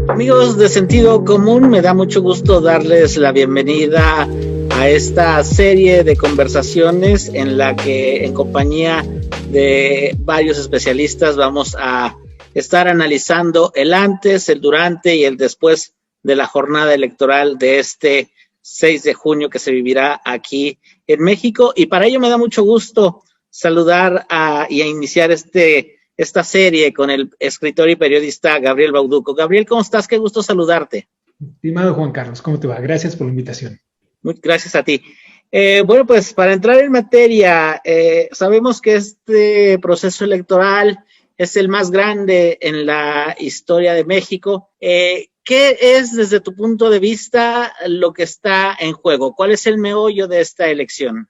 Amigos de Sentido Común, me da mucho gusto darles la bienvenida a esta serie de conversaciones en la que, en compañía de varios especialistas, vamos a estar analizando el antes, el durante y el después de la jornada electoral de este 6 de junio que se vivirá aquí en México. Y para ello me da mucho gusto saludar y a iniciar esta serie con el escritor y periodista Gabriel Bauduco. Gabriel, ¿cómo estás? Qué gusto saludarte. Estimado Juan Carlos, ¿cómo te va? Gracias por la invitación. Muchas gracias a ti. Bueno, pues para entrar en materia, sabemos que este proceso electoral es el más grande en la historia de México. ¿Qué es, desde tu punto de vista, lo que está en juego? ¿Cuál es el meollo de esta elección?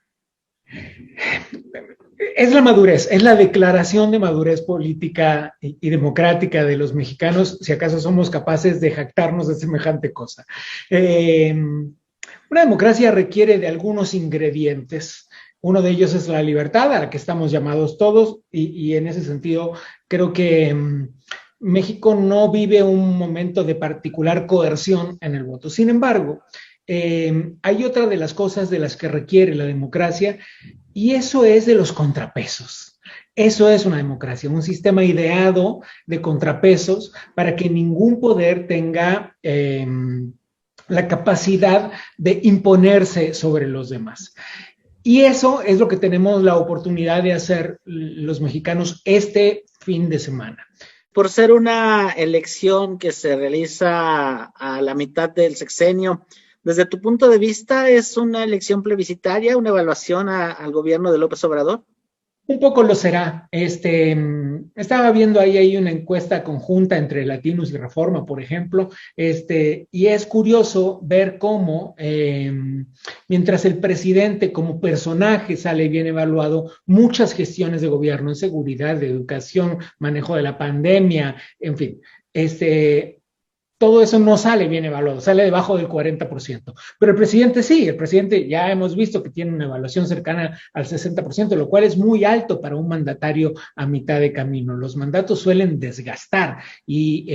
Es la madurez, es la declaración de madurez política y democrática de los mexicanos, si acaso somos capaces de jactarnos de semejante cosa. Una democracia requiere de algunos ingredientes. Uno de ellos es la libertad, a la que estamos llamados todos, y en ese sentido creo que México no vive un momento de particular coerción en el voto. Sin embargo, hay otra de las cosas de las que requiere la democracia, y eso es de los contrapesos. Eso es una democracia, un sistema ideado de contrapesos para que ningún poder tenga la capacidad de imponerse sobre los demás. Y eso es lo que tenemos la oportunidad de hacer los mexicanos este fin de semana. Por ser una elección que se realiza a la mitad del sexenio, desde tu punto de vista, ¿es una elección plebiscitaria, una evaluación al gobierno de López Obrador? Un poco lo será. Estaba viendo ahí una encuesta conjunta entre Latinos y Reforma, por ejemplo, y es curioso ver cómo, mientras el presidente como personaje sale bien evaluado, muchas gestiones de gobierno en seguridad, de educación, manejo de la pandemia, en fin, todo eso no sale bien evaluado, sale debajo del 40%. Pero el presidente sí, el presidente ya hemos visto que tiene una evaluación cercana al 60%, lo cual es muy alto para un mandatario a mitad de camino. Los mandatos suelen desgastar y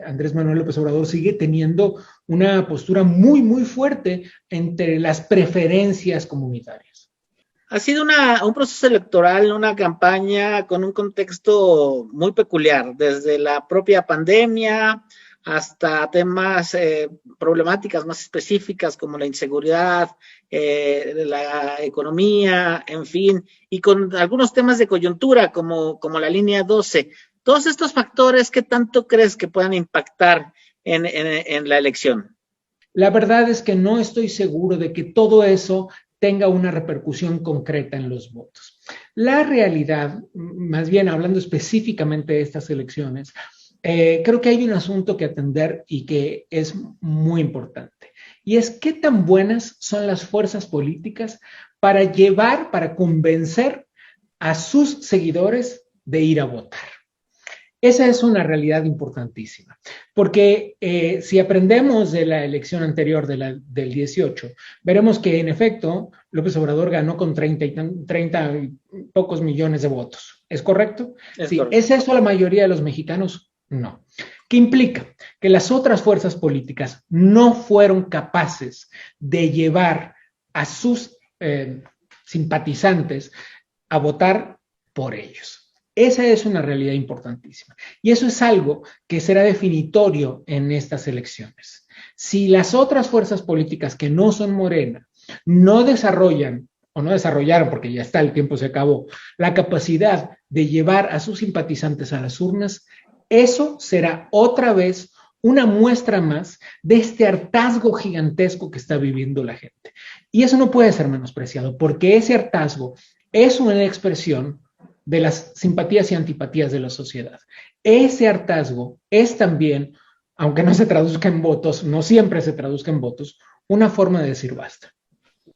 Andrés Manuel López Obrador sigue teniendo una postura muy, muy fuerte entre las preferencias comunitarias. Ha sido un proceso electoral, una campaña con un contexto muy peculiar, desde la propia pandemia hasta temas, problemáticas más específicas como la inseguridad, la economía, en fin, y con algunos temas de coyuntura como la línea 12. Todos estos factores, ¿qué tanto crees que puedan impactar en la elección? La verdad es que no estoy seguro de que todo eso tenga una repercusión concreta en los votos. La realidad, más bien hablando específicamente de estas elecciones, creo que hay un asunto que atender y que es muy importante. Y es qué tan buenas son las fuerzas políticas para convencer a sus seguidores de ir a votar. Esa es una realidad importantísima, porque si aprendemos de la elección anterior del 18, veremos que en efecto López Obrador ganó con 30 y pocos millones de votos. ¿Es correcto? Es Sí. correcto. ¿Es eso la mayoría de los mexicanos? No. ¿Qué implica? Que las otras fuerzas políticas no fueron capaces de llevar a sus simpatizantes a votar por ellos. Esa es una realidad importantísima. Y eso es algo que será definitorio en estas elecciones. Si las otras fuerzas políticas que no son Morena no desarrollan o no desarrollaron, porque ya está, el tiempo se acabó, la capacidad de llevar a sus simpatizantes a las urnas, eso será otra vez una muestra más de este hartazgo gigantesco que está viviendo la gente. Y eso no puede ser menospreciado, porque ese hartazgo es una expresión de las simpatías y antipatías de la sociedad. Ese hartazgo es también, aunque no se traduzca en votos, no siempre se traduzca en votos, una forma de decir basta.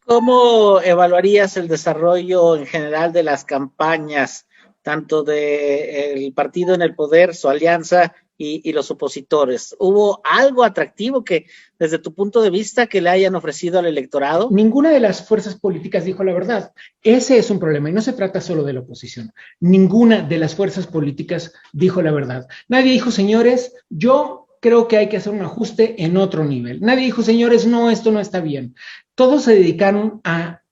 ¿Cómo evaluarías el desarrollo en general de las campañas, tanto del partido en el poder, su alianza, y los opositores. ¿Hubo algo atractivo que, desde tu punto de vista, que le hayan ofrecido al electorado? Ninguna de las fuerzas políticas dijo la verdad. Ese es un problema y no se trata solo de la oposición. Ninguna de las fuerzas políticas dijo la verdad. Nadie dijo, señores, yo creo que hay que hacer un ajuste en otro nivel. Nadie dijo, señores, no, esto no está bien. Todos se dedicaron a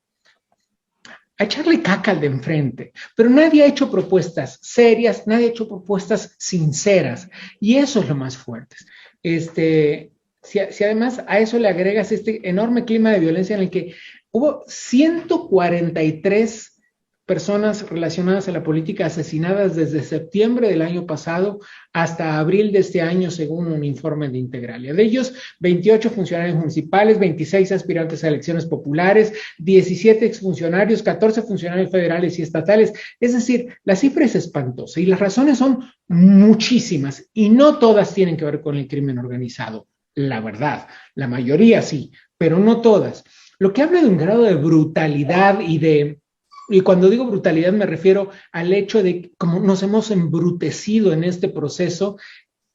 echarle caca al de enfrente, pero nadie ha hecho propuestas serias, nadie ha hecho propuestas sinceras, y eso es lo más fuerte. Si además a eso le agregas este enorme clima de violencia en el que hubo 143 personas relacionadas a la política asesinadas desde septiembre del año pasado hasta abril de este año, según un informe de Integralia. De ellos, 28 funcionarios municipales, 26 aspirantes a elecciones populares, 17 exfuncionarios, 14 funcionarios federales y estatales. Es decir, la cifra es espantosa y las razones son muchísimas y no todas tienen que ver con el crimen organizado. La verdad, la mayoría sí, pero no todas. Lo que habla de un grado de brutalidad y cuando digo brutalidad me refiero al hecho de cómo nos hemos embrutecido en este proceso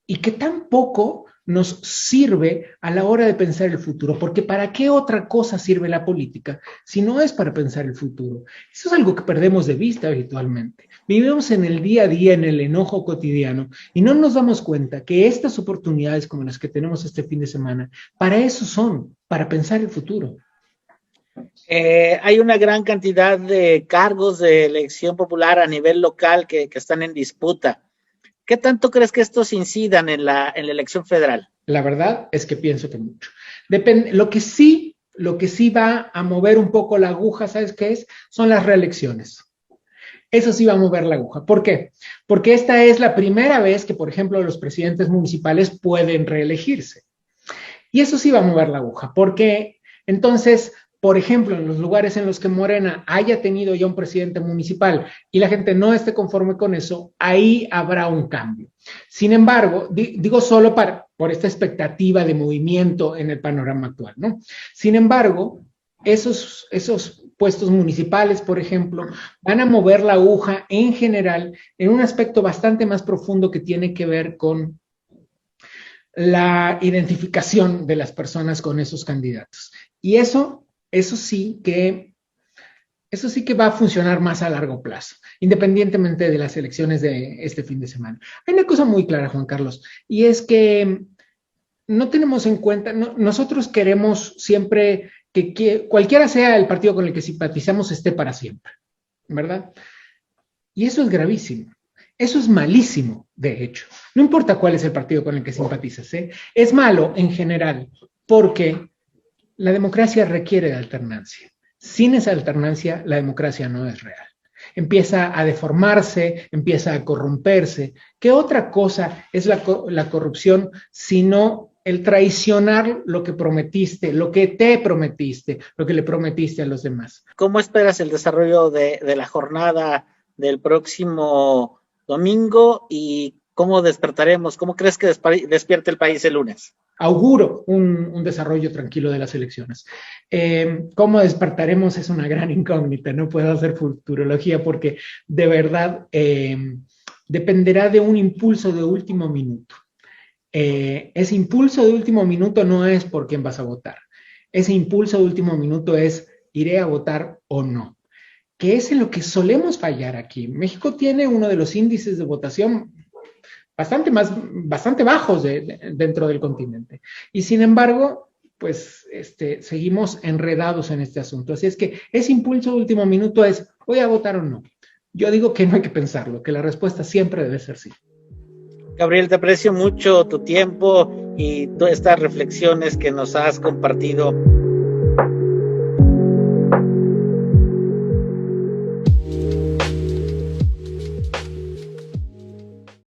y que tampoco nos sirve a la hora de pensar el futuro, porque ¿para qué otra cosa sirve la política si no es para pensar el futuro? Eso es algo que perdemos de vista habitualmente. Vivimos en el día a día, en el enojo cotidiano, y no nos damos cuenta que estas oportunidades como las que tenemos este fin de semana, para eso son, para pensar el futuro. Hay una gran cantidad de cargos de elección popular a nivel local que están en disputa. ¿Qué tanto crees que estos incidan en la elección federal? La verdad es que pienso que mucho. Depende, lo que sí va a mover un poco la aguja, ¿sabes qué es? Son las reelecciones. Eso sí va a mover la aguja. ¿Por qué? Porque esta es la primera vez que, por ejemplo, los presidentes municipales pueden reelegirse. Y eso sí va a mover la aguja, porque entonces, por ejemplo, en los lugares en los que Morena haya tenido ya un presidente municipal y la gente no esté conforme con eso, ahí habrá un cambio. Sin embargo, digo solo por esta expectativa de movimiento en el panorama actual, ¿no? Sin embargo, esos puestos municipales, por ejemplo, van a mover la aguja en general en un aspecto bastante más profundo que tiene que ver con la identificación de las personas con esos candidatos. Y eso sí que va a funcionar más a largo plazo, independientemente de las elecciones de este fin de semana. Hay una cosa muy clara, Juan Carlos, y es que no tenemos en cuenta, nosotros queremos siempre que cualquiera sea el partido con el que simpatizamos esté para siempre, ¿verdad? Y eso es gravísimo. Eso es malísimo, de hecho. No importa cuál es el partido con el que simpatizas, ¿eh? Es malo en general, porque la democracia requiere de alternancia. Sin esa alternancia, la democracia no es real. Empieza a deformarse, empieza a corromperse. ¿Qué otra cosa es la corrupción sino el traicionar lo que prometiste, lo que te prometiste, lo que le prometiste a los demás? ¿Cómo esperas el desarrollo de la jornada del próximo domingo y cómo despertaremos? ¿Cómo crees que despierte el país el lunes? Auguro un desarrollo tranquilo de las elecciones. ¿Cómo despertaremos? Es una gran incógnita, no puedo hacer futurología porque de verdad dependerá de un impulso de último minuto. Ese impulso de último minuto no es por quién vas a votar. Ese impulso de último minuto es, ¿iré a votar o no? Que es en lo que solemos fallar aquí. México tiene uno de los índices de votación bastante bajos dentro del continente. Y sin embargo, pues seguimos enredados en este asunto. Así es que ese impulso de último minuto es, ¿voy a votar o no? Yo digo que no hay que pensarlo, que la respuesta siempre debe ser sí. Gabriel, te aprecio mucho tu tiempo y todas estas reflexiones que nos has compartido